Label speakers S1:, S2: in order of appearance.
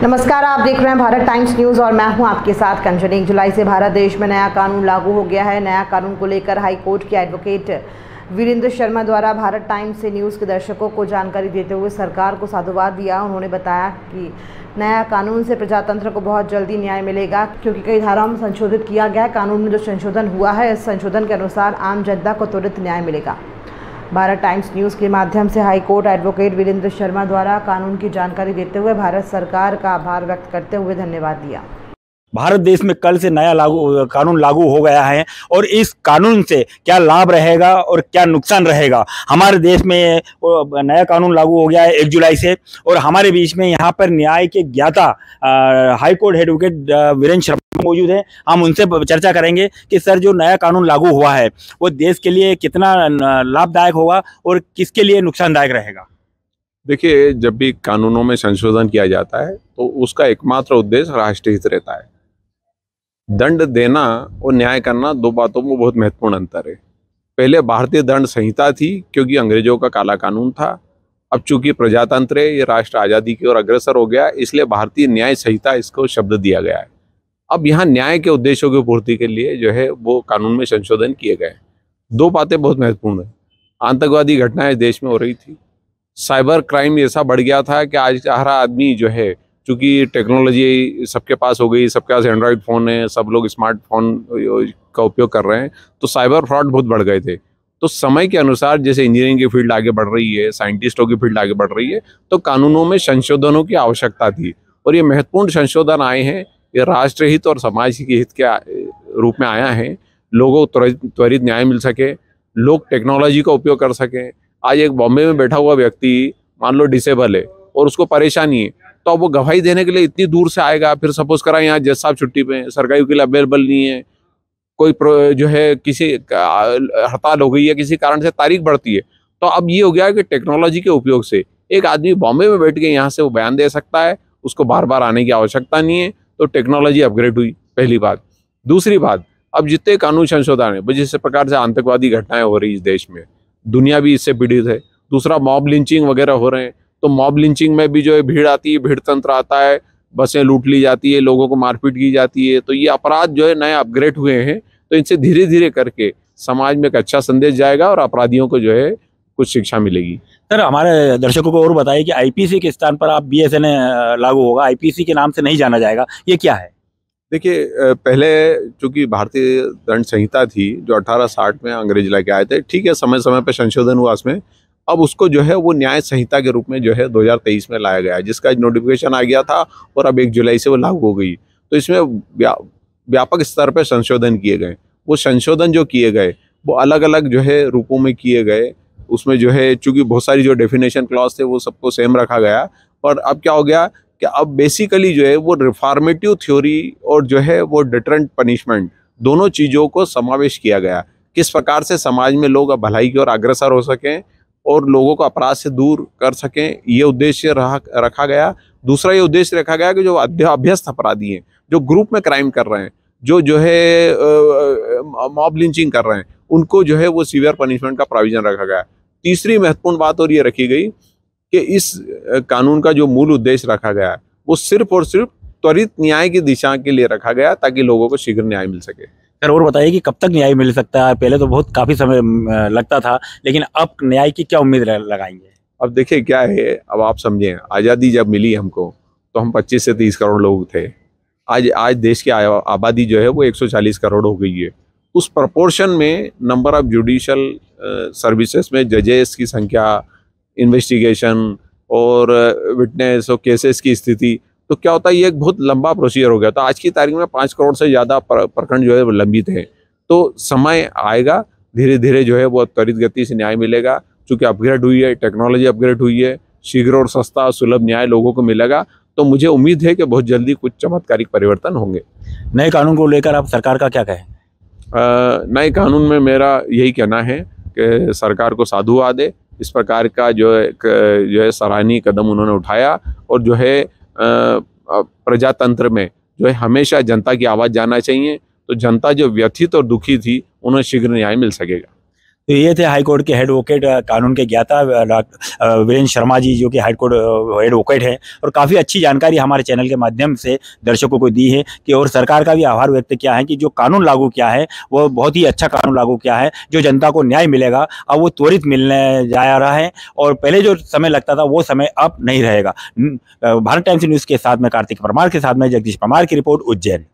S1: नमस्कार, आप देख रहे हैं भारत टाइम्स न्यूज और मैं हूं आपके साथ कंचन। 1 जुलाई से भारत देश में नया कानून लागू हो गया है। नया कानून को लेकर हाई कोर्ट के एडवोकेट वीरेंद्र शर्मा द्वारा भारत टाइम्स से न्यूज़ के दर्शकों को जानकारी देते हुए सरकार को साधुवाद दिया। उन्होंने बताया कि नया कानून से प्रजातंत्र को बहुत जल्दी न्याय मिलेगा, क्योंकि कई धाराओं में संशोधित किया गया है। कानून में जो संशोधन हुआ है, इस संशोधन के अनुसार आम जनता को त्वरित न्याय मिलेगा। भारत टाइम्स न्यूज़ के माध्यम से high court advocate Virendra Sharma द्वारा कानून की जानकारी देते हुए भारत सरकार का आभार व्यक्त करते हुए धन्यवाद दिया।
S2: भारत देश में कल से नया कानून लागू हो गया है और इस कानून से क्या लाभ रहेगा और क्या नुकसान रहेगा। हमारे देश में नया कानून लागू हो गया है 1 जुलाई से, और हमारे बीच में यहाँ पर न्याय के ज्ञाता high court advocate Virendra Sharma मौजूद हैं। हम उनसे चर्चा करेंगे कि सर, जो नया कानून लागू हुआ है वो देश के लिए कितना लाभदायक होगा और किसके लिए नुकसानदायक रहेगा।
S3: देखिए, जब भी कानूनों में संशोधन किया जाता है तो उसका एकमात्र उद्देश्य राष्ट्रीय हित रहता है। दंड देना और न्याय करना, दो बातों में बहुत महत्वपूर्ण अंतर है। पहले भारतीय दंड संहिता थी, क्योंकि अंग्रेजों का काला कानून था। अब चूंकि प्रजातंत्र है, ये राष्ट्र आज़ादी की ओर अग्रसर हो गया, इसलिए भारतीय न्याय संहिता इसको शब्द दिया गया है। अब यहाँ न्याय के उद्देश्यों की पूर्ति के लिए जो है वो कानून में संशोधन किए गए। दो बातें बहुत महत्वपूर्ण है। आतंकवादी घटनाएं देश में हो रही थी, साइबर क्राइम ऐसा बढ़ गया था कि आज हर आदमी जो है, चूँकि टेक्नोलॉजी सबके पास हो गई, सबके पास एंड्रॉयड फ़ोन है, सब लोग स्मार्टफोन का उपयोग कर रहे हैं, तो साइबर फ्रॉड बहुत बढ़ गए थे। तो समय के अनुसार जैसे इंजीनियरिंग की फील्ड आगे बढ़ रही है, साइंटिस्टों की फील्ड आगे बढ़ रही है, तो कानूनों में संशोधनों की आवश्यकता थी। और ये महत्वपूर्ण संशोधन आए हैं, ये राष्ट्र हित और समाज के हित के रूप में आया है। लोगों को त्वरित न्याय मिल सके, लोग टेक्नोलॉजी का उपयोग कर सकें। आज एक बॉम्बे में बैठा हुआ व्यक्ति मान लो डिसेबल है और उसको परेशानी है, तो अब वो गवाही देने के लिए इतनी दूर से आएगा। फिर सपोज करा यहाँ जज साहब छुट्टी पे, सरकारी वकील अवेलेबल नहीं है, कोई जो है किसी हड़ताल हो गई है, किसी कारण से तारीख बढ़ती है, तो अब ये हो गया है कि टेक्नोलॉजी के उपयोग से एक आदमी बॉम्बे में बैठ के यहाँ से वो बयान दे सकता है, उसको बार बार आने की आवश्यकता नहीं है। तो टेक्नोलॉजी अपग्रेड हुई, पहली बात। दूसरी बात, अब जितने कानून संशोधन है, जिस प्रकार से आतंकवादी घटनाएं हो रही इस देश में, दुनिया भी इससे पीड़ित है। दूसरा, मॉब लिंचिंग वगैरह हो रहे हैं, तो मॉब लिंचिंग में भी जो है भीड़ आती है, भीड़ तंत्र आता है, बसें लूट ली जाती है, लोगों को मारपीट की जाती है। तो ये अपराध जो है नए अपग्रेड हुए हैं, तो इनसे धीरे धीरे करके समाज में एक अच्छा संदेश जाएगा और अपराधियों को जो है कुछ शिक्षा मिलेगी।
S2: सर, हमारे दर्शकों को और बताइए कि आईपीसी के स्थान पर आप BSNA लागू होगा, आईपीसी के नाम से नहीं जाना जाएगा, ये क्या है?
S3: देखिए, पहले चूंकि भारतीय दंड संहिता थी जो 1860 में अंग्रेज लेके आए थे, ठीक है, समय समय पर संशोधन हुआ इसमें। अब उसको जो है वो न्याय संहिता के रूप में जो है 2023 में लाया गया है, जिसका नोटिफिकेशन आ गया था और अब 1 जुलाई से वो लागू हो गई। तो इसमें व्यापक स्तर पर संशोधन किए गए। वो संशोधन जो किए गए वो अलग अलग जो है रूपों में किए गए। उसमें जो है चूंकि बहुत सारी जो डेफिनेशन क्लॉज थे वो सबको सेम रखा गया, और अब क्या हो गया कि अब बेसिकली जो है वो रिफॉर्मेटिव थ्योरी और जो है वो डिटरेंट पनिशमेंट, दोनों चीज़ों को समावेश किया गया। किस प्रकार से समाज में लोग भलाई की ओर अग्रसर हो सकें और लोगों को अपराध से दूर कर सकें, ये उद्देश्य रखा गया। दूसरा ये उद्देश्य रखा गया कि जो अभ्यस्त अपराधी हैं, जो ग्रुप में क्राइम कर रहे हैं, जो है मॉब लिंचिंग कर रहे हैं, उनको जो है वो सीवियर पनिशमेंट का प्रोविजन रखा गया। तीसरी महत्वपूर्ण बात और ये रखी गई कि इस कानून का जो मूल उद्देश्य रखा गया वो सिर्फ और सिर्फ त्वरित न्याय की दिशा के लिए रखा गया, ताकि लोगों को शीघ्र न्याय मिल सके।
S2: सर, और बताइए कि कब तक न्याय मिल सकता है? पहले तो बहुत काफ़ी समय लगता था, लेकिन अब न्याय की क्या उम्मीद लगाएंगे?
S3: अब देखिए क्या है, अब आप समझें, आज़ादी जब मिली हमको तो हम 25 से 30 करोड़ लोग थे। आज देश की आबादी जो है वो 140 करोड़ हो गई है। उस प्रपोर्शन में नंबर ऑफ जुडिशल सर्विसेज में जजेस की संख्या, इन्वेस्टिगेशन और विटनेस और केसेस की स्थिति, तो क्या होता है ये एक बहुत लंबा प्रोसीजर हो गया। तो आज की तारीख में 5 करोड़ से ज़्यादा प्रकरण जो है वो लंबित है। तो समय आएगा, धीरे धीरे जो है वो त्वरित गति से न्याय मिलेगा। चूँकि अपग्रेड हुई है, टेक्नोलॉजी अपग्रेड हुई है, शीघ्र और सस्ता सुलभ न्याय लोगों को मिलेगा। तो मुझे उम्मीद है कि बहुत जल्दी कुछ चमत्कारिक परिवर्तन होंगे।
S2: नए कानून को लेकर आप सरकार का क्या कहें?
S3: नए कानून में मेरा यही कहना है कि सरकार को साधुवाद है, इस प्रकार का जो है सराहनीय कदम उन्होंने उठाया, और जो है प्रजातंत्र में जो है हमेशा जनता की आवाज़ जाना चाहिए। तो जनता जो व्यथित और दुखी थी, उन्हें शीघ्र न्याय मिल सकेगा।
S2: तो ये थे हाईकोर्ट के एडवोकेट, कानून के ज्ञाता वीरेंद्र शर्मा जी, जो कि हाईकोर्ट एडवोकेट है, और काफ़ी अच्छी जानकारी हमारे चैनल के माध्यम से दर्शकों को दी है कि, और सरकार का भी आभार व्यक्त किया है कि जो कानून लागू किया है वो बहुत ही अच्छा कानून लागू किया है, जो जनता को न्याय मिलेगा अब वो त्वरित मिलने जा रहा है, और पहले जो समय लगता था वो समय अब नहीं रहेगा। भारत टाइम्स न्यूज़ के साथ में कार्तिक परमार के साथ में जगदीश परमार की रिपोर्ट, उज्जैन।